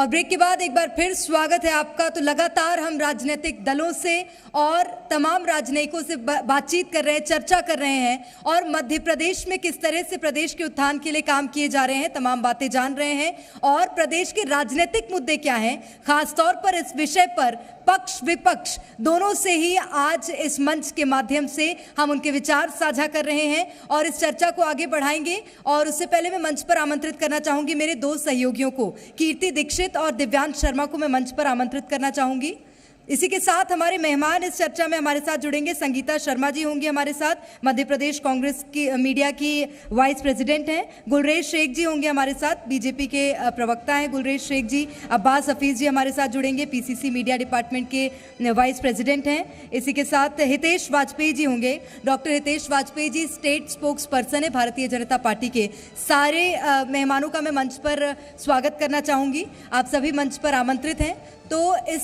और ब्रेक के बाद एक बार फिर स्वागत है आपका। तो लगातार हम राजनीतिक दलों से और तमाम राजनयिकों से बातचीत कर रहे हैं, चर्चा कर रहे हैं और मध्य प्रदेश में किस तरह से प्रदेश के उत्थान के लिए काम किए जा रहे हैं, तमाम बातें जान रहे हैं और प्रदेश के राजनीतिक मुद्दे क्या हैं, खासतौर पर इस विषय पर पक्ष विपक्ष दोनों से ही आज इस मंच के माध्यम से हम उनके विचार साझा कर रहे हैं और इस चर्चा को आगे बढ़ाएंगे। और उससे पहले मैं मंच पर आमंत्रित करना चाहूंगी मेरे दो सहयोगियों को, कीर्ति दीक्षित और दिव्यांश शर्मा को मैं मंच पर आमंत्रित करना चाहूंगी। इसी के साथ हमारे मेहमान इस चर्चा में हमारे साथ जुड़ेंगे। संगीता शर्मा जी होंगी हमारे साथ, मध्य प्रदेश कांग्रेस की मीडिया की वाइस प्रेसिडेंट हैं। गुलरेज शेख जी होंगे हमारे साथ, बीजेपी के प्रवक्ता हैं गुलरेज शेख जी। अब्बास हफीज जी हमारे साथ जुड़ेंगे, पीसीसी मीडिया डिपार्टमेंट के वाइस प्रेसिडेंट हैं। इसी के साथ हितेश वाजपेयी जी होंगे, doctor Hitesh Vajpayee ji state spokes person है भारतीय जनता पार्टी के। सारे मेहमानों का मैं मंच पर स्वागत करना चाहूँगी, आप सभी मंच पर आमंत्रित हैं। तो इस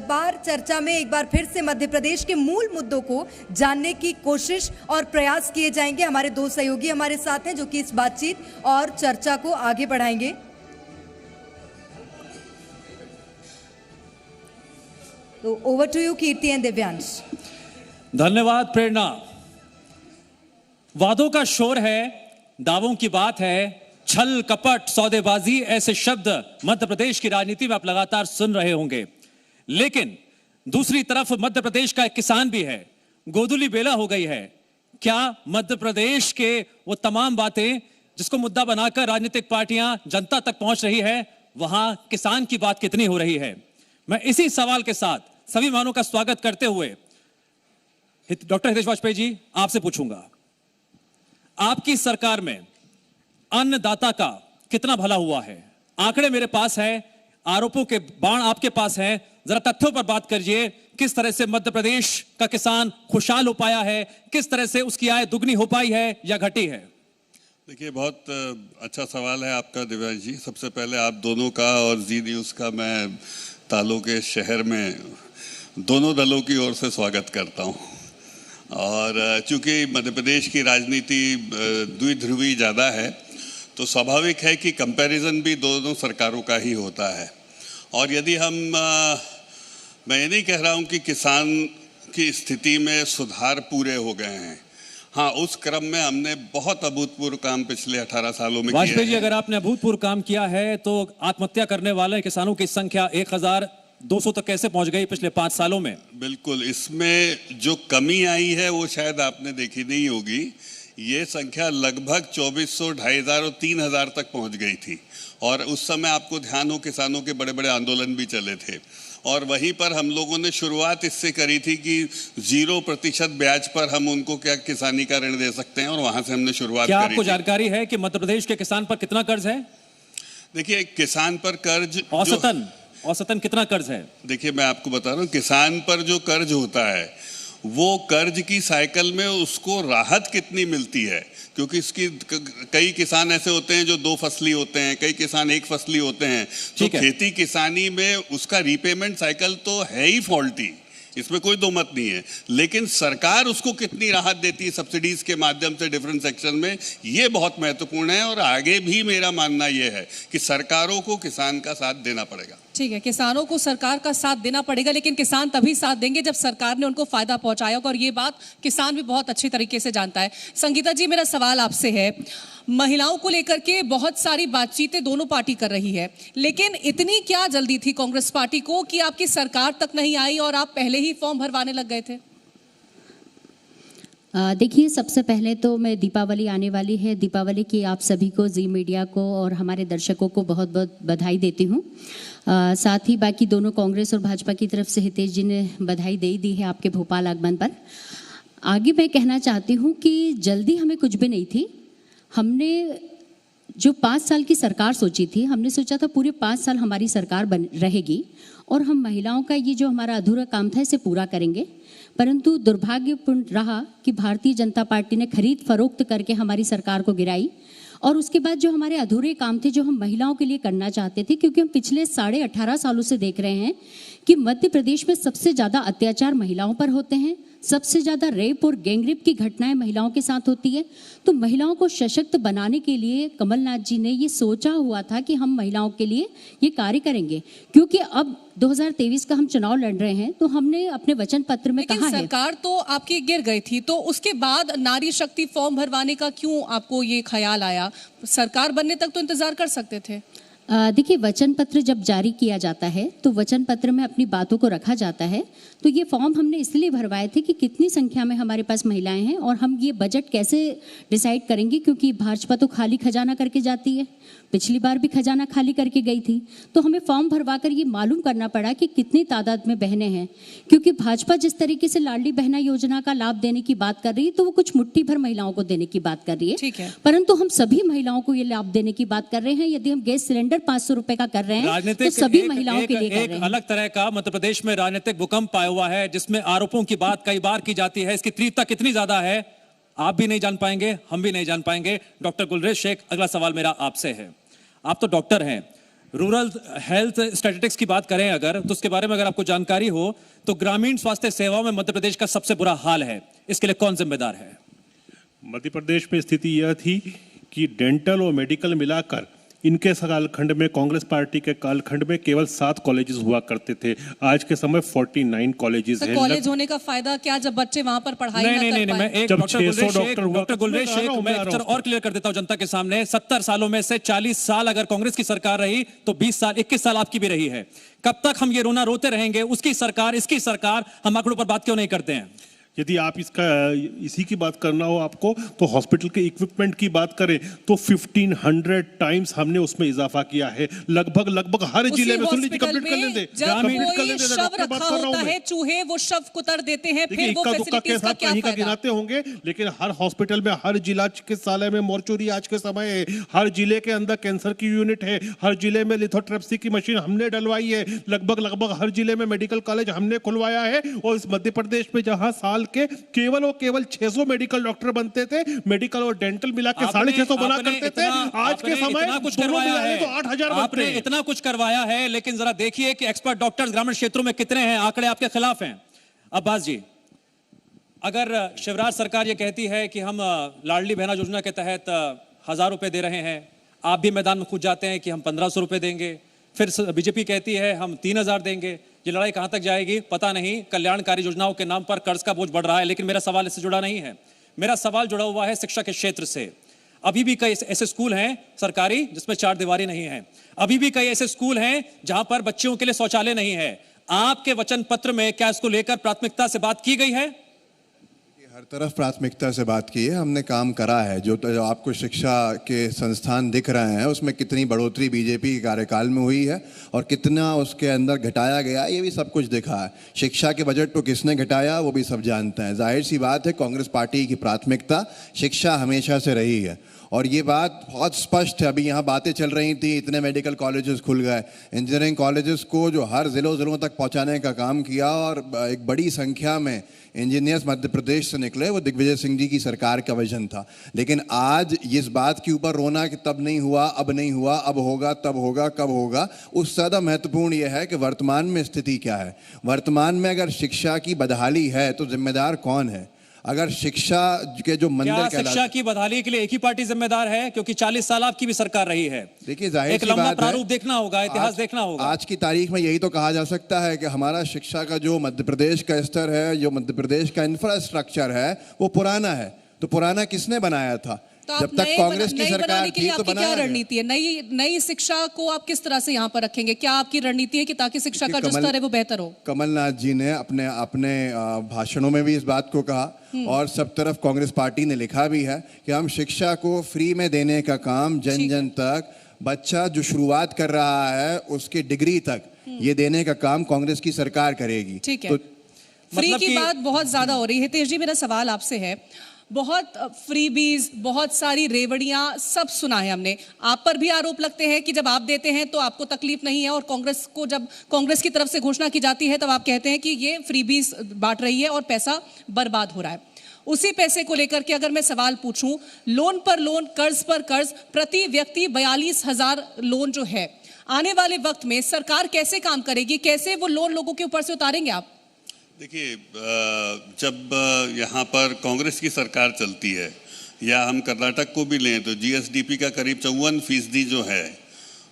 बार चर्चा में एक बार फिर से मध्य प्रदेश के मूल मुद्दों को जानने की कोशिश और प्रयास किए जाएंगे। हमारे दो सहयोगी हमारे साथ हैं जो कि इस बातचीत और चर्चा को आगे बढ़ाएंगे। तो over to you Kirti and Divyansh. धन्यवाद प्रेरणा। वादों का शोर है, दावों की बात है, छल कपट सौदेबाजी, ऐसे शब्द मध्य प्रदेश की राजनीति में आप लगातार सुन रहे होंगे। लेकिन दूसरी तरफ मध्य प्रदेश का एक किसान भी है, गोदुली बेला हो गई है। क्या मध्य प्रदेश के वो तमाम बातें जिसको मुद्दा बनाकर राजनीतिक पार्टियां जनता तक पहुंच रही है, वहां किसान की बात कितनी हो रही है? मैं इसी सवाल के साथ सभी मेहमानों का स्वागत करते हुए डॉक्टर हितेश वाजपेयी जी आपसे पूछूंगा, आपकी सरकार में अन्नदाता का कितना भला हुआ है? आंकड़े मेरे पास है, आरोपों के बाण आपके पास हैं, जरा तथ्यों पर बात करिए। किस तरह से मध्य प्रदेश का किसान खुशहाल हो पाया है, किस तरह से उसकी आय दुगनी हो पाई है या घटी है? देखिए, बहुत अच्छा सवाल है आपका दिव्यांश जी। सबसे पहले आप दोनों का और जी न्यूज़ का मैं तालों के शहर में दोनों दलों की ओर से स्वागत करता हूं। और चूंकि मध्य प्रदेश की राजनीति द्विध्रुवी ज़्यादा है, तो स्वाभाविक है कि कंपैरिजन भी दोनों सरकारों का ही होता है। और यदि मैं ये नहीं कह रहा हूँ कि किसान की स्थिति में सुधार पूरे हो गए हैं, हाँ, उस क्रम में हमने बहुत अभूतपूर्व काम पिछले 18 सालों में किया है। वाजपेयी जी, अगर आपने अभूतपूर्व काम किया है तो आत्महत्या करने वाले किसानों की संख्या 1200 तक कैसे पहुंच गई पिछले 5 सालों में? बिल्कुल, इसमें जो कमी आई है वो शायद आपने देखी नहीं होगी। ये संख्या लगभग 2400, 2500 और 3000 तक पहुंच गई थी। और उस समय आपको ध्यान हो, किसानों के बड़े बड़े आंदोलन भी चले थे। और वहीं पर हम लोगों ने शुरुआत इससे करी थी कि 0% ब्याज पर हम उनको क्या किसानी का ऋण दे सकते हैं, और वहां से हमने शुरुआत क्या करी। आपको जानकारी है कि मध्य प्रदेश के किसान पर कितना कर्ज है? देखिए, किसान पर कर्ज औसतन कितना कर्ज है? देखिए, मैं आपको बता रहा हूँ, किसान पर जो कर्ज होता है वो कर्ज की साइकिल में उसको राहत कितनी मिलती है, क्योंकि इसकी कई किसान ऐसे होते हैं जो 2 फसली होते हैं, कई किसान 1 फसली होते हैं। तो खेती किसानी में उसका रीपेमेंट साइकिल तो है ही फॉल्टी, इसमें कोई दो मत नहीं है। लेकिन सरकार उसको कितनी राहत देती है सब्सिडीज के माध्यम से डिफरेंट सेक्शन में, ये बहुत महत्वपूर्ण है। और आगे भी मेरा मानना यह है कि सरकारों को किसान का साथ देना पड़ेगा। ठीक है, किसानों को सरकार का साथ देना पड़ेगा, लेकिन किसान तभी साथ देंगे जब सरकार ने उनको फायदा पहुंचाया होगा, और ये बात किसान भी बहुत अच्छी तरीके से जानता है। संगीता जी, मेरा सवाल आपसे है, महिलाओं को लेकर के बहुत सारी बातचीतें दोनों पार्टी कर रही है, लेकिन इतनी क्या जल्दी थी कांग्रेस पार्टी को कि आपकी सरकार तक नहीं आई और आप पहले ही फॉर्म भरवाने लग गए थे? देखिए, सबसे पहले तो मैं दीपावली आने वाली है, दीपावली की आप सभी को, जी मीडिया को और हमारे दर्शकों को बहुत बहुत बधाई देती हूँ। साथ ही बाकी दोनों कांग्रेस और भाजपा की तरफ से हितेश जी ने बधाई दे दी है आपके भोपाल आगमन पर। आगे मैं कहना चाहती हूँ कि जल्दी हमें कुछ भी नहीं थी। हमने जो 5 साल की सरकार सोची थी, हमने सोचा था पूरे 5 साल हमारी सरकार रहेगी और हम महिलाओं का ये जो हमारा अधूरा काम था इसे पूरा करेंगे। परंतु दुर्भाग्यपूर्ण रहा कि भारतीय जनता पार्टी ने खरीद फरोख्त करके हमारी सरकार को गिराई, और उसके बाद जो हमारे अधूरे काम थे जो हम महिलाओं के लिए करना चाहते थे, क्योंकि हम पिछले 18.5 सालों से देख रहे हैं कि मध्य प्रदेश में सबसे ज़्यादा अत्याचार महिलाओं पर होते हैं, सबसे ज़्यादा रेप और गैंगरेप की घटनाएं महिलाओं के साथ होती है। तो महिलाओं को सशक्त बनाने के लिए कमलनाथ जी ने ये सोचा हुआ था कि हम महिलाओं के लिए ये कार्य करेंगे, क्योंकि अब 2023 का हम चुनाव लड़ रहे हैं। तो हमने अपने वचन पत्र में लेकिन कहा है, सरकार तो आपकी गिर गई थी, तो उसके बाद नारी शक्ति फॉर्म भरवाने का क्यों आपको ये ख्याल आया? सरकार बनने तक तो इंतजार कर सकते थे। देखिए, वचन पत्र जब जारी किया जाता है तो वचन पत्र में अपनी बातों को रखा जाता है। तो ये फॉर्म हमने इसलिए भरवाए थे कि कितनी संख्या में हमारे पास महिलाएं हैं और हम ये बजट कैसे डिसाइड करेंगे, क्योंकि भाजपा तो खाली खजाना करके जाती है, पिछली बार भी खजाना खाली करके गई थी। तो हमें फॉर्म भरवाकर ये मालूम करना पड़ा कि कितनी तादाद में बहनें हैं, क्योंकि भाजपा जिस तरीके से लाडली बहना योजना का लाभ देने की बात कर रही है तो वो कुछ मुट्ठी भर महिलाओं को देने की बात कर रही है। ठीक है। परंतु हम सभी महिलाओं को ये लाभ देने की बात कर रहे हैं। यदि हम गैस सिलेंडर 500 रुपए का कर रहे हैं तो राजनीतिक सभी एक, महिलाओं एक, के लिए कर एक रहे हैं। अलग तरह का मध्य प्रदेश में राजनीतिक भूकंप आया हुआ है, जिसमें आरोपों की बात कई बार की जाती है। इसकी तीव्रता कितनी ज्यादा है आप भी नहीं जान पाएंगे, हम भी नहीं जान पाएंगे। डॉक्टर गुलरेज शेख, अगला सवाल मेरा आपसे है। आप तो डॉक्टर हैं, रूरल हेल्थ स्टैटिस्टिक्स की बात करें अगर, तो उसके बारे में अगर आपको जानकारी हो तो ग्रामीण स्वास्थ्य सेवाओं में मध्य प्रदेश का सबसे बुरा हाल है। इसके लिए कौन जिम्मेदार है? मध्य प्रदेश में स्थिति यह थी कि डेंटल और मेडिकल मिलाकर इनके कालखंड में, कांग्रेस पार्टी के कालखंड में केवल 7 कॉलेजेस हुआ करते थे। आज के समय 49 कॉलेजेस हैं। कॉलेज होने का फायदा क्या जब बच्चे वहां पर पढ़ाई ना कर नहीं, पाए? मैं एक जब डॉक्टर 600 गुलरेज डॉक्टर हुआ डॉक्टर गुलरेज शेख, मैं एक पिक्चर और क्लियर कर देता हूं जनता के सामने। 70 सालों में से 40 साल अगर कांग्रेस की सरकार रही तो 20 साल 21 साल आपकी भी रही है। कब तक हम ये रोना रोते रहेंगे? उसकी सरकार, इसकी सरकार, हम आंकड़ों पर बात क्यों नहीं करते हैं? यदि आप इसी की बात करना हो आपको, तो हॉस्पिटल के इक्विपमेंट की बात करें तो 1500 टाइम्स हमने उसमें इजाफा किया है। लगभग हर जिले में। सुन लीजिए, कंप्लीट कर लेते हैं। जब कोई शव रखा होता है, चूहे वो शव कुतर देते हैं, फिर वो फैसिलिटीज का क्या कहीं का फायदा? गिनाते होंगे, लेकिन हर हॉस्पिटल में, हर जिला चिकित्सालय में मोर्चोरी आज के समय है। हर जिले के अंदर कैंसर की यूनिट है। हर जिले में लिथोट्रिप्सी की मशीन हमने डलवाई है। लगभग हर जिले में मेडिकल कॉलेज हमने खुलवाया है। और इस मध्य प्रदेश में जहां साल के केवल 600 मेडिकल डॉक्टर बनते थे, मेडिकल और डेंटल मिला के 650 बना करते थे, आज के समय कुछ करवाया है तो 8000 बनते हैं। इतना कुछ करवाया है, लेकिन जरा देखिए कि एक्सपर्ट डॉक्टर्स ग्रामीण क्षेत्रों में कितने हैं। आंकड़े आपके खिलाफ हैं। अब्बास जी, अगर शिवराज सरकार ये कहती है कि हम लाडली बहना योजना के तहत 1000 रुपए दे रहे हैं, आप भी मैदान में कूद जाते हैं कि हम 1500 रुपए देंगे, फिर बीजेपी कहती है हम 3000 देंगे, ये लड़ाई कहां तक जाएगी पता नहीं। कल्याणकारी योजनाओं के नाम पर कर्ज का बोझ बढ़ रहा है। लेकिन मेरा सवाल इससे जुड़ा नहीं है। मेरा सवाल जुड़ा हुआ है शिक्षा के क्षेत्र से। अभी भी कई ऐसे स्कूल हैं सरकारी जिसमें 4 दीवारी नहीं है। अभी भी कई ऐसे स्कूल हैं जहां पर बच्चियों के लिए शौचालय नहीं है। आपके वचन पत्र में क्या इसको लेकर प्राथमिकता से बात की गई है? हर तरफ प्राथमिकता से बात की है, हमने काम करा है। जो आपको शिक्षा के संस्थान दिख रहे हैं उसमें कितनी बढ़ोतरी बीजेपी के कार्यकाल में हुई है और कितना उसके अंदर घटाया गया है, ये भी सब कुछ दिखा है। शिक्षा के बजट को किसने घटाया वो भी सब जानते हैं। जाहिर सी बात है, कांग्रेस पार्टी की प्राथमिकता शिक्षा हमेशा से रही है और ये बात बहुत स्पष्ट है। अभी यहाँ बातें चल रही थी, इतने मेडिकल कॉलेजेस खुल गए, इंजीनियरिंग कॉलेजेस को जो हर ज़िलों तक पहुँचाने का काम किया और एक बड़ी संख्या में इंजीनियर्स मध्य प्रदेश से निकले, वो दिग्विजय सिंह जी की सरकार का विजन था। लेकिन आज इस बात के ऊपर रोना कि तब नहीं हुआ, अब नहीं हुआ, अब होगा, तब होगा, कब होगा, उससे ज़्यादा महत्वपूर्ण यह है कि वर्तमान में स्थिति क्या है। वर्तमान में अगर शिक्षा की बदहाली है तो जिम्मेदार कौन है? अगर शिक्षा के जो मंदिर क्या शिक्षा की बदहाली के लिए एक ही पार्टी जिम्मेदार है? क्योंकि 40 साल आपकी भी सरकार रही है। देखिए, जाहिर एक लंबा प्रारूप देखना होगा, इतिहास देखना होगा। आज की तारीख में यही तो कहा जा सकता है कि हमारा शिक्षा का जो मध्य प्रदेश का स्तर है, जो मध्य प्रदेश का इंफ्रास्ट्रक्चर है, वो पुराना है। तो पुराना किसने बनाया था? तो जब तक कांग्रेस की सरकार थी तो क्या रणनीति है? नई शिक्षा को आप किस तरह से यहाँ पर रखेंगे? क्या आपकी रणनीति है कि ताकि शिक्षा का जो स्तर है वो बेहतर हो? कमलनाथ जी ने अपने भाषणों में भी इस बात को कहा और सब तरफ कांग्रेस पार्टी ने लिखा भी है कि हम शिक्षा को फ्री में देने का काम जन जन तक, बच्चा जो शुरुआत कर रहा है उसकी डिग्री तक, ये देने का काम कांग्रेस की सरकार करेगी। ठीक है। फ्री की बात बहुत ज्यादा हो रही है। हितेश जी, मेरा सवाल आपसे है, बहुत फ्रीबीज, बहुत सारी रेवड़ियां सब सुना है हमने। आप पर भी आरोप लगते हैं कि जब आप देते हैं तो आपको तकलीफ नहीं है और कांग्रेस को जब कांग्रेस की तरफ से घोषणा की जाती है तब आप कहते हैं कि ये फ्रीबीज बांट रही है और पैसा बर्बाद हो रहा है। उसी पैसे को लेकर के अगर मैं सवाल पूछूं, लोन पर लोन, कर्ज पर कर्ज, प्रति व्यक्ति 42,000 लोन जो है, आने वाले वक्त में सरकार कैसे काम करेगी? कैसे वो लोन लोगों के ऊपर से उतारेंगे आप? देखिए, जब यहाँ पर कांग्रेस की सरकार चलती है, या हम कर्नाटक को भी लें तो जीएसडीपी का करीब 54% जो है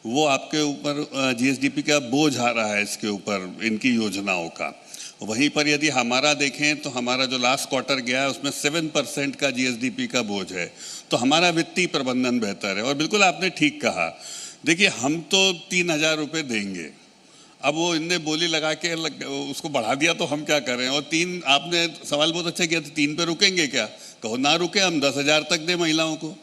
वो आपके ऊपर जीएसडीपी का बोझ आ रहा है इसके ऊपर, इनकी योजनाओं का। वहीं पर यदि हमारा देखें तो हमारा जो लास्ट क्वार्टर गया है उसमें 7% का जीएसडीपी का बोझ है। तो हमारा वित्तीय प्रबंधन बेहतर है। और बिल्कुल आपने ठीक कहा, देखिए हम तो 3,000 रुपये देंगे, अब वो इनने बोली लगा के उसको बढ़ा दिया तो हम क्या करें। और आपने सवाल बहुत अच्छा किया, 3 पे रुकेंगे क्या? कहो ना रुके, हम 10,000 तक दे महिलाओं को।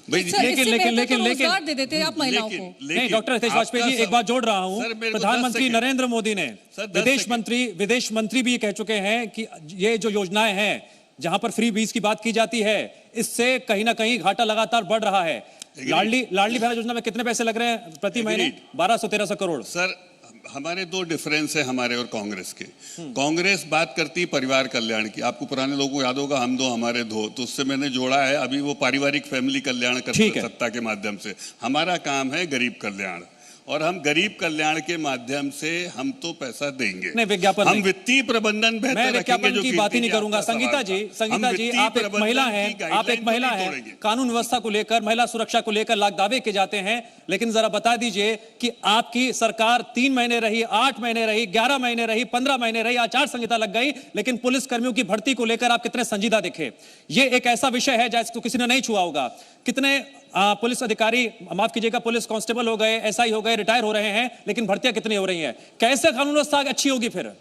लेकिन रोजगार दे देते हैं आप महिलाओं को। नहीं, डॉक्टर हितेश वाजपेयी जी, एक बात जोड़ रहा हूं। प्रधानमंत्री नरेंद्र मोदी ने, विदेश मंत्री भी कह चुके हैं कि ये जो योजनाएं हैं जहां पर फ्री बीज की बात की जाती है, इससे कहीं ना कहीं घाटा लगातार बढ़ रहा है। लाडली बहना योजना में कितने पैसे लग रहे हैं प्रति महीने? 1200-1300 करोड़। सर, हमारे 2 डिफरेंस है हमारे और कांग्रेस के। कांग्रेस बात करती परिवार कल्याण की, आपको पुराने लोगों को याद होगा, हम 2 हमारे 2, तो उससे मैंने जोड़ा है अभी वो पारिवारिक फैमिली कल्याण करते सत्ता के माध्यम से। हमारा काम है गरीब कल्याण, और हम गरीब कल्याण के माध्यम से हम तो पैसा देंगे। नहीं, विज्ञापन हम वित्तीय प्रबंधन बेहतर रखेंगे। जो की बात ही नहीं करूंगा। संगीता जी, आप एक महिला हैं, कानून व्यवस्था को लेकर, महिला सुरक्षा को लेकर लाख दावे किए जाते हैं, लेकिन जरा बता दीजिए कि आपकी सरकार 3 महीने रही, 8 महीने रही, 11 महीने रही, 15 महीने रही, आचार संहिता लग गई, लेकिन पुलिस कर्मियों की भर्ती को लेकर आप कितने संजीदा दिखे। ये एक ऐसा विषय है जिसको किसी ने नहीं छुआ होगा। कितने पुलिस अधिकारी, माफ कीजिएगा, पुलिस कांस्टेबल हो गए, एसआई हो गए, रिटायर हो रहे हैं, लेकिन भर्तियां कितनी हो रही हैं? कैसे कानून व्यवस्था अच्छी होगी फिर?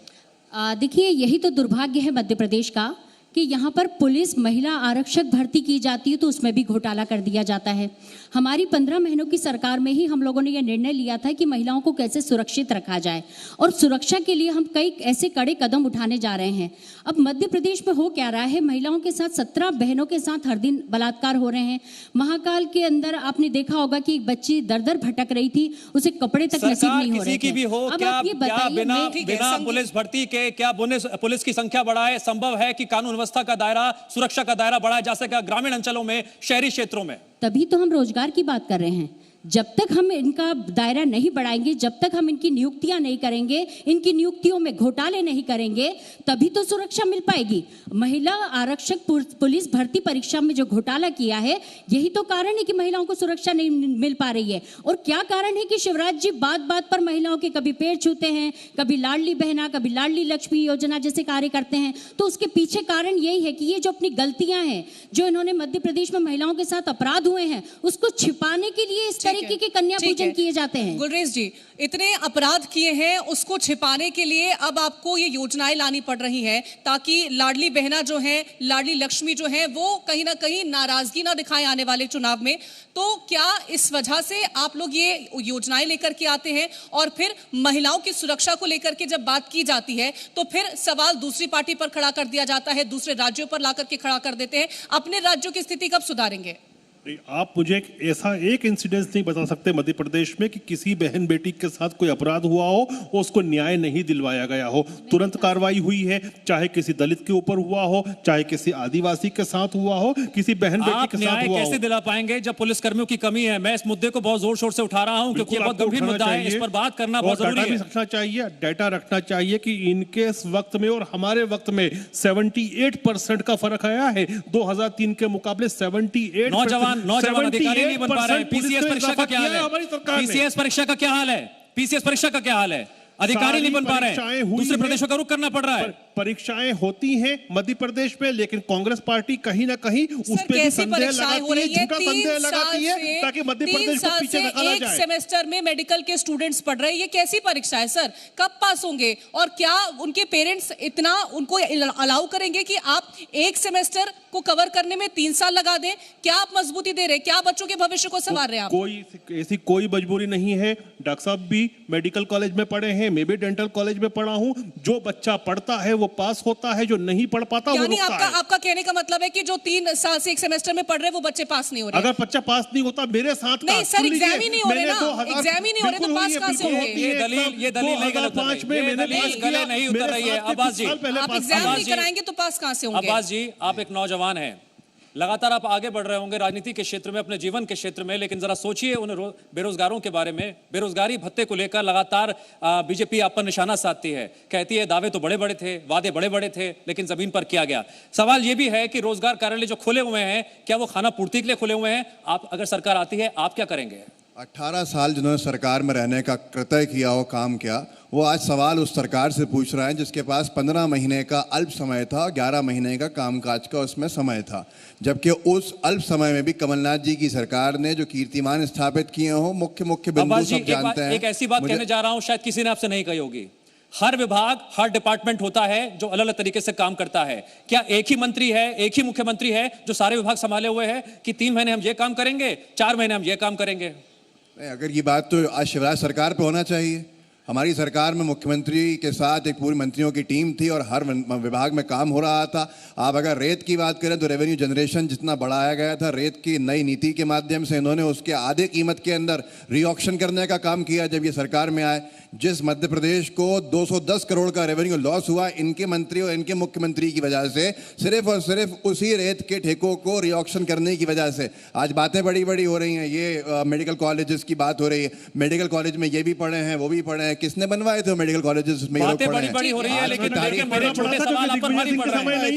देखिए, यही तो दुर्भाग्य है मध्य प्रदेश का कि यहाँ पर पुलिस महिला आरक्षक भर्ती की जाती है तो उसमें भी घोटाला कर दिया जाता है। हमारी 15 महीनों की सरकार में ही हम लोगों ने यह निर्णय लिया था कि महिलाओं को कैसे सुरक्षित रखा जाए, और सुरक्षा के लिए हम कई ऐसे कड़े कदम उठाने जा रहे हैं। अब मध्य प्रदेश में हो क्या रहा है, महिलाओं के साथ 17 बहनों के साथ हर दिन बलात्कार हो रहे हैं। महाकाल के अंदर आपने देखा होगा कि एक बच्ची दर भटक रही थी, उसे कपड़े तक नसीब नहीं हो रहे थे। अब आप ये बताइए, बिना पुलिस भर्ती के क्या पुलिस की संख्या बढ़ाए संभव है कि कानून का दायरा, सुरक्षा का दायरा बढ़ाया जा सके ग्रामीण अंचलों में, शहरी क्षेत्रों में? तभी तो हम रोजगार की बात कर रहे हैं। जब तक हम इनका दायरा नहीं बढ़ाएंगे, जब तक हम इनकी नियुक्तियां नहीं करेंगे, इनकी नियुक्तियों में घोटाले नहीं करेंगे, तभी तो सुरक्षा मिल पाएगी। महिला आरक्षक पुलिस भर्ती परीक्षा में जो घोटाला किया है, यही तो कारण है कि महिलाओं को सुरक्षा नहीं मिल पा रही है। और क्या कारण है कि शिवराज जी बात बात पर महिलाओं के कभी पैर छूते हैं, कभी लाडली बहना, कभी लाडली लक्ष्मी योजना जैसे कार्य करते हैं। तो उसके पीछे कारण यही है कि ये जो अपनी गलतियां हैं, जो इन्होंने मध्य प्रदेश में महिलाओं के साथ अपराध हुए हैं, उसको छिपाने के लिए इस तरीके के कन्या पूजन किए जाते हैं। गुलरेज जी, इतने अपराध किए हैं, उसको छिपाने के लिए अब आपको ये योजनाएं लानी पड़ रही हैं ताकि लाडली बहना जो है, लाडली लक्ष्मी जो है, वो कहीं ना कहीं नाराजगी ना दिखाएं आने वाले चुनाव में। तो क्या इस वजह से आप लोग ये योजनाएं लेकर के आते हैं, और फिर महिलाओं की सुरक्षा को लेकर के जब बात की जाती है तो फिर सवाल दूसरी पार्टी पर खड़ा कर दिया जाता है, दूसरे राज्यों पर ला करके खड़ा कर देते हैं? अपने राज्यों की स्थिति कब सुधारेंगे? आप मुझे ऐसा एक इंसिडेंस नहीं बता सकते मध्य प्रदेश में कि किसी बहन बेटी के साथ कोई अपराध हुआ हो और उसको न्याय नहीं दिलवाया गया हो, तुरंत कार्रवाई हुई है। चाहे किसी दलित के ऊपर हुआ हो, चाहे किसी आदिवासी के साथ हुआ हो, किसी बहन बेटी के साथ हुआ हो। कैसे दिला पाएंगे जब पुलिस कर्मियों की कमी है? मैं इस मुद्दे को बहुत जोर शोर से उठा रहा हूं क्योंकि बहुत गंभीर मुद्दा है, इस पर बात करना बहुत जरूरी है। रखना चाहिए, डाटा रखना चाहिए कि इनके वक्त में और हमारे वक्त में 78% का फर्क आया है। 2003 के मुकाबले 78। नौजवान अधिकारी नहीं बन पा रहे हैं। पीसीएस परीक्षा का क्या हाल है? पीसीएस परीक्षा का क्या हाल है? पीसीएस परीक्षा का क्या हाल है? अधिकारी नहीं बन पा रहे हैं, दूसरे प्रदेशों का रुख करना पड़ रहा है। परीक्षाएं होती हैं मध्य प्रदेश में, लेकिन कांग्रेस पार्टी कहीं ना कहीं उस पर भी संदेह लगाती है, झूठा संदेह लगाती है ताकि मध्य प्रदेश को पीछे निकाला जाए। एक सेमेस्टर में मेडिकल के स्टूडेंट्स पढ़ रहे हैं, ये कैसी परीक्षा है सर? कब पास होंगे? और क्या उनके पेरेंट्स इतना उनको अलाउ करेंगे कि आप एक सेमेस्टर को कवर करने में 3 साल लगा दें? क्या आप मजबूती दे रहे हैं? क्या बच्चों के भविष्य को संवार रहे हैं? कोई ऐसी कोई मजबूरी नहीं है। डॉक्टर साहब भी मेडिकल कॉलेज में पढ़े हैं, मैं भी डेंटल कॉलेज में पढ़ा हूं। जो बच्चा पढ़ता है वो पास होता है, जो नहीं पढ़ पाता वो रुकता है। आपका कहने का मतलब है कि जो 3 साल से एक सेमेस्टर में पढ़ रहे वो बच्चे पास नहीं हो रहे? अगर बच्चा पास नहीं होता मेरे साथ नहीं सर, एग्जाम ही नहीं हो रहे ना, एग्जाम ही नहीं हो रहे तो पास कहां से होंगे? ये दलील नहीं गलत है, गले नहीं उतर रही है। अब्बास जी, आप एग्जाम नहीं कराएंगे तो पास कहां से होंगे? अब्बास जी, आप एक नौजवान हैं, लगातार आप आगे बढ़ रहे होंगे राजनीति के क्षेत्र में, अपने जीवन के क्षेत्र में, लेकिन जरा सोचिए उन बेरोजगारों के बारे में। बेरोजगारी भत्ते को लेकर लगातार बीजेपी आप पर निशाना साधती है, कहती है दावे तो बड़े बड़े थे, वादे बड़े बड़े थे, लेकिन जमीन पर किया गया। सवाल यह भी है कि रोजगार कार्यालय जो खुले हुए हैं, क्या वो खाना पूर्ति के लिए खुले हुए हैं? आप अगर सरकार आती है, आप क्या करेंगे? 18 साल जिन्होंने सरकार में रहने का कृत्य किया हो, काम किया, वो आज सवाल उस सरकार से पूछ रहे हैं जिसके पास 15 महीने का अल्प समय था, 11 महीने का कामकाज का उसमें समय था। जबकि उस अल्प समय में भी कमलनाथ जी की सरकार ने जो कीर्तिमान स्थापित किए हो, मुख्य बिंदु सब जानते हैं। एक ऐसी बात कहने जा रहा हूं, शायद किसी ने आपसे नहीं कही होगी। हर विभाग, हर डिपार्टमेंट होता है जो अलग अलग तरीके से काम करता है। क्या एक ही मंत्री है, एक ही मुख्यमंत्री है जो सारे विभाग संभाले हुए हैं कि 3 महीने हम ये काम करेंगे, 4 महीने हम ये काम करेंगे? नहीं, अगर ये बात तो आज शिवराज सरकार पे होना चाहिए। हमारी सरकार में मुख्यमंत्री के साथ एक पूरी मंत्रियों की टीम थी और हर विभाग में काम हो रहा था। आप अगर रेत की बात करें तो रेवेन्यू जनरेशन जितना बढ़ाया गया था, रेत की नई नीति के माध्यम से इन्होंने उसके आधे कीमत के अंदर रीऑक्शन करने का काम किया जब ये सरकार में आए। जिस मध्य प्रदेश को 210 करोड़ का रेवेन्यू लॉस हुआ इनके मंत्री और इनके मुख्यमंत्री की वजह से, सिर्फ और सिर्फ उसी रेत के ठेकों को रीऑक्शन करने की वजह से आज बातें बड़ी बड़ी हो रही हैं। ये मेडिकल कॉलेजेस की बात हो रही है, मेडिकल कॉलेज में ये भी पढ़े हैं, वो भी पढ़े हैं। किसने बनवाए थे मेडिकल कॉलेजेस में? बातें बड़ी बड़ी हो रही है, लेकिन मेरे छोटे सवाल आप पर भारी पड़ रहे हैं।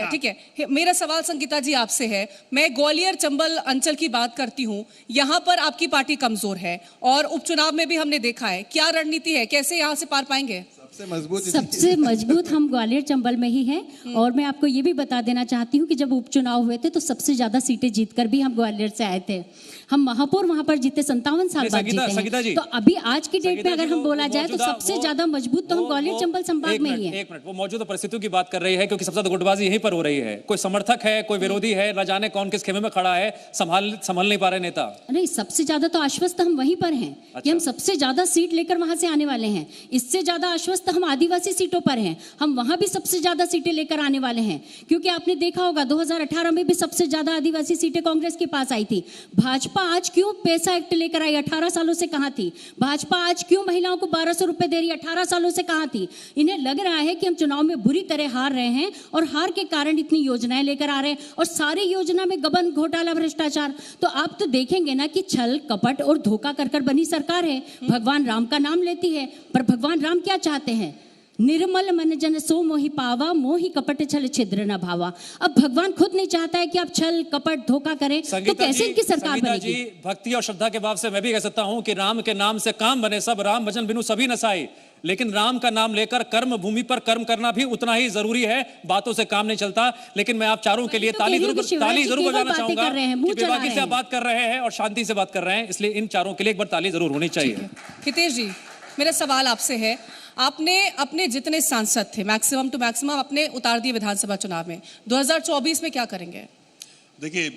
ठीक है। मेरा सवाल संगीता जी आपसे है। मैं ग्वालियर चंबल अंचल की बात करती हूँ। यहाँ पर आपकी पार्टी कमजोर है और उपचुनाव में भी हमने देखा है। क्या रणनीति है, कैसे यहाँ से पार पाएंगे? सबसे मजबूत हम ग्वालियर चंबल में ही हैं। और मैं आपको ये भी बता देना चाहती हूँ कि जब उपचुनाव हुए थे तो सबसे ज्यादा सीटें जीतकर भी हम ग्वालियर से आए थे। हम महापौर वहां पर जीते, 57 साल बाद जीते हैं। तो अभी आज की डेट में अगर हम बोला जाए तो सबसे ज्यादा मजबूत तो हम ग्वालियर चंबल संभाग में ही है। एक मिनट, वो मौजूदा परिस्थितियों की बात कर रही है क्योंकि सबसे ज्यादा गुटबाजी यहीं पर हो रही है। कोई समर्थक है, कोई विरोधी है, न जाने कौन किस खेमे में खड़ा है, संभाल नहीं पा रहे नेता। नहीं, सबसे ज्यादा तो आश्वस्त हम वहीं पर हैं कि हम सबसे ज्यादा सीट लेकर वहां से आने वाले हैं। इससे ज्यादा आश्वस्त हम आदिवासी सीटों पर हैं। हम वहां भी सबसे ज्यादा सीटें लेकर आने वाले हैं, क्योंकि आपने देखा होगा 2018 में भी सबसे ज्यादा आदिवासी सीटें कांग्रेस के पास आई थी। भाजपा आज क्यों पैसा एक्ट लेकर आई? 18 सालों से कहां थी भाजपा? आज क्यों महिलाओं को 1200 रुपए दे रही है? 18 सालों से कहां थी? इन्हें लग रहा है कि हम चुनाव में बुरी तरह हार रहे हैं और हार के कारण इतनी योजनाएं लेकर आ रहे हैं और सारी योजना में गबन, घोटाला, भ्रष्टाचार। तो आप तो देखेंगे ना कि छल, कपट और धोखा कर बनी सरकार है। भगवान राम का नाम लेती है, पर भगवान राम क्या चाहते हैं? निर्मल मन जन सो मोहि पावा, मोहि कपट छल छिद्र न भावा। अब भगवान खुद नहीं चाहता है कि आप छल, कपट, धोखा करें, तो कैसे इनकी सरकार बनेगी? भक्ति और श्रद्धा के भाव से मैं भी कह सकता हूं कि राम के नाम से काम बने सब, राम भजन बिनु सभी नसाई। लेकिन राम का नाम लेकर कर्म भूमि पर कर्म करना भी उतना ही जरूरी है। बातों से काम नहीं चलता। लेकिन मैं आप चारों के लिए ताली जरूर बजाना चाहूंगा कि बेबाकी से आप बात कर रहे हैं और शांति से बात कर रहे हैं, इसलिए इन चारों के लिए एक बार ताली जरूर होनी चाहिए। हितेश जी, मेरा सवाल आपसे है। आपने अपने जितने सांसद थे मैक्सिमम टू मैक्सिमम अपने उतार दिए विधानसभा चुनाव में। 2024 में क्या करेंगे? देखिए,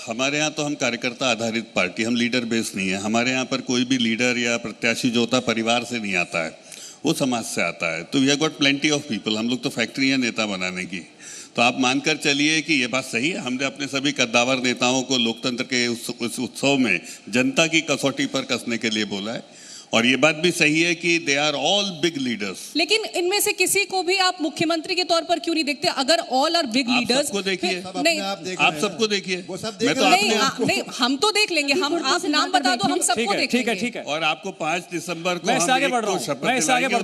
हमारे यहाँ तो हम कार्यकर्ता आधारित पार्टी, हम लीडर बेस नहीं है। हमारे यहाँ पर कोई भी लीडर या प्रत्याशी जो होता है परिवार से नहीं आता है, वो समाज से आता है। तो we have got plenty of people. हम लोग तो फैक्ट्री है नेता बनाने की। तो आप मानकर चलिए कि ये बात सही है। हमने अपने सभी कद्दावर नेताओं को लोकतंत्र के उस उत्सव में जनता की कसौटी पर कसने के लिए बोला है। और ये बात भी सही है कि they are all big leaders. लेकिन इनमें से किसी को भी आप मुख्यमंत्री के तौर पर क्यों नहीं देखते? अगर ऑल आर बिग लीडर्स, सबको देखिए, नहीं आप सबको देखिए, वो सब मैं तो नहीं, हम तो देख लेंगे। हम आप नाम बता दो, हम सबको देखेंगे। ठीक है। और आपको 5 दिसंबर को मैं इससे आगे बढ़ रहा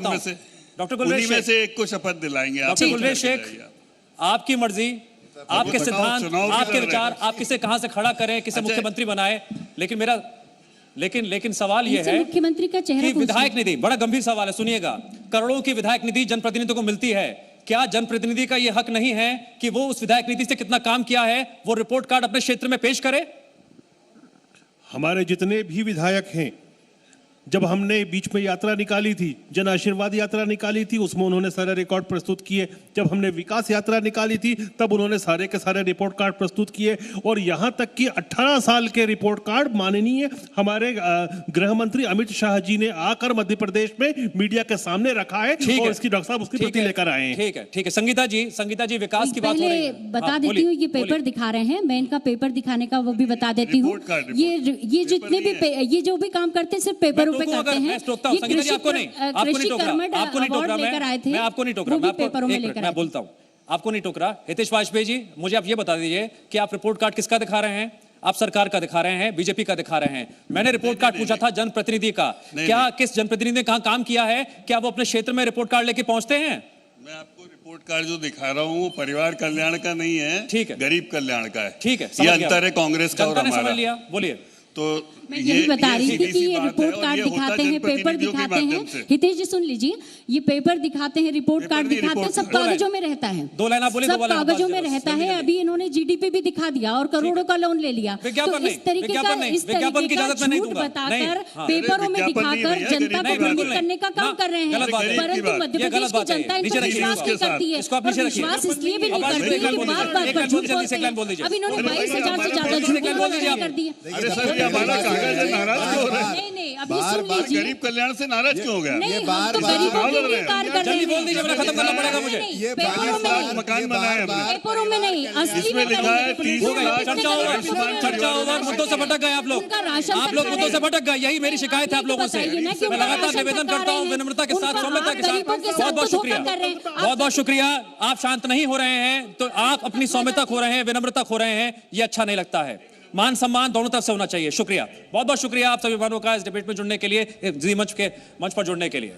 हूं, डॉक्टर गुलरेज शेख से एक को शपथ दिलाएंगे। डॉक्टर गुलरेज शेख, आपकी मर्जी, आपके सिद्धांत, आपके विचार, आप किसे कहां से खड़ा करें, किसे मुख्यमंत्री बनाए। लेकिन सवाल यह है मुख्यमंत्री का चेहरा कि विधायक निधि, बड़ा गंभीर सवाल है, सुनिएगा। करोड़ों की विधायक निधि जनप्रतिनिधियों को मिलती है। क्या जनप्रतिनिधि का यह हक नहीं है कि वो उस विधायक निधि से कितना काम किया है वो रिपोर्ट कार्ड अपने क्षेत्र में पेश करे? हमारे जितने भी विधायक हैं, जब हमने बीच में यात्रा निकाली थी, जन आशीर्वाद यात्रा निकाली थी, उसमें उन्होंने सारे रिकॉर्ड प्रस्तुत किए। जब हमने विकास यात्रा निकाली थी तब उन्होंने सारे के सारे रिपोर्ट कार्ड प्रस्तुत किए। और यहां तक कि 18 साल के रिपोर्ट कार्ड माननीय हमारे गृह मंत्री अमित शाह जी ने आकर मध्य प्रदेश में मीडिया के सामने रखा है और इसकी डॉक्टर साहब उसकी प्रति लेकर आए हैं। ठीक है। संगीता जी, विकास की बात हो रही है, बता देती हूँ। ये पेपर दिखा रहे हैं, मैं इनका पेपर दिखाने का वो भी बता देती हूँ। ये जितने भी ये जो भी काम करते हैं सिर्फ पेपरों पे करते हैं। मैं टोकता हूं, आपको नहीं टोक रहा, मैं आपको नहीं टोक रहा, मैं बोलता हूं। आपको नहीं टोक रहा। हितेश वाजपेयी जी, मुझे आप ये बता दीजिए कि आप रिपोर्ट कार्ड किसका दिखा रहे हैं? आप सरकार का दिखा रहे हैं, बीजेपी का दिखा रहे हैं? मैंने रिपोर्ट कार्ड पूछा था जनप्रतिनिधि का। क्या किस जनप्रतिनिधि ने कहां काम किया है? क्या वो अपने क्षेत्र में रिपोर्ट कार्ड लेके पहुंचते हैं? मैं आपको रिपोर्ट कार्ड जो दिखा रहा हूँ वो परिवार कल्याण का नहीं है, ठीक है, गरीब कल्याण का है। ठीक है, ये अंतर है कांग्रेस का और जनता ने हमारा। समझ लिया, बोलिए। तो मैं यही बता रही थी कि ये बात है रिपोर्ट और कार्ड ये होता दिखाते हैं, पेपर जनप्रतिनिधियों के दिखाते हैं। माध्यम से। हितेश जी सुन लीजिए, ये पेपर दिखाते हैं, रिपोर्ट पेपर कार्ड नहीं, दिखाते हैं, रिपोर्ट सब कार्ड। कागजों में रहता है। दो लाइन आप बोलिए, सब दो लाइन कागजों में बस, रहता जल्दी है। जल्दी। अभी इन्होंने जीडीपी भी दिखा दिया और करोड़ों का लोन ले लिया। विज्ञापन तो नहीं, इस तरीके का विज्ञापन नहीं, विज्ञापन की इजाजत मैं नहीं झूठ दूंगा। नहीं, बताकर हाँ। पेपरों में विज्ञापन नहीं दिखाकर भैया, जनता गरीबी को बात भ्रमित है। करने का काम ना, कर रहे हैं। गलत बात है। परंतु मध्य ये प्रदेश गलत की बात है। जनता इन नीचे पर रखिए विश्वास इसको। नहीं करती है इसको आप नीचे और रखिए। विश्वास इसलिए भी नहीं आवाज करती ब्रेक है लाइन कि बोल बात दीजिए। बात एक पर लाइन झूठ बोल दीजिए, बोलते एक लाइन बोल दीजिए। हैं। अब इन्होंने अरे 22,000 से भैया, ज्यादा हमारे झूठ एक लाइन बोल बोलना दीजिए। कर दिया। अरे सर ये हमारा कागज है, नाराज क्यों हो रहे हैं? नहीं नहीं, अभी बार सुन बार लीजिए। गरीब कल्याण से नाराज क्यों हो गया? नहीं, हम बार तो बार गरीबों के लड़ रहे लिए हैं। कार्य कर रहे जल्दी हैं। बोल दीजिए, वरना खत्म करना पड़ेगा मुझे। ये पेपरों में नहीं, मकान बनाए हमने। पेपरों में नहीं, असली इसमें में लिखा है करेंगे। 30 हो गई, लाख चर्चा होगा, चर्चा होगा, मुद्दों से भटक गए आप लोग। उनका राशन आप लोग सरकार मुद्दों से है। भटक गए, यही मेरी शिकायत है आप लोगों से। बताइए ना कि मैं उनका लगातार राशन निवेदन सरकार करता हूँ है। विनम्रता के साथ, उनका सौम्यता के आप गरीबों साथ। के साथ बहुत बहुत तो शुक्रिया, धोखा कर रहे हैं। बहुत बहुत शुक्रिया। आप शांत नहीं हो रहे हैं तो आप अपनी सौम्यता खो रहे हैं, विनम्रता खो रहे हैं, ये अच्छा नहीं लगता है। मान सम्मान दोनों तरफ से होना चाहिए। शुक्रिया, बहुत बहुत शुक्रिया आप सभी भाइयों का इस डिबेट में जुड़ने के लिए, जी मंच पर जुड़ने के लिए।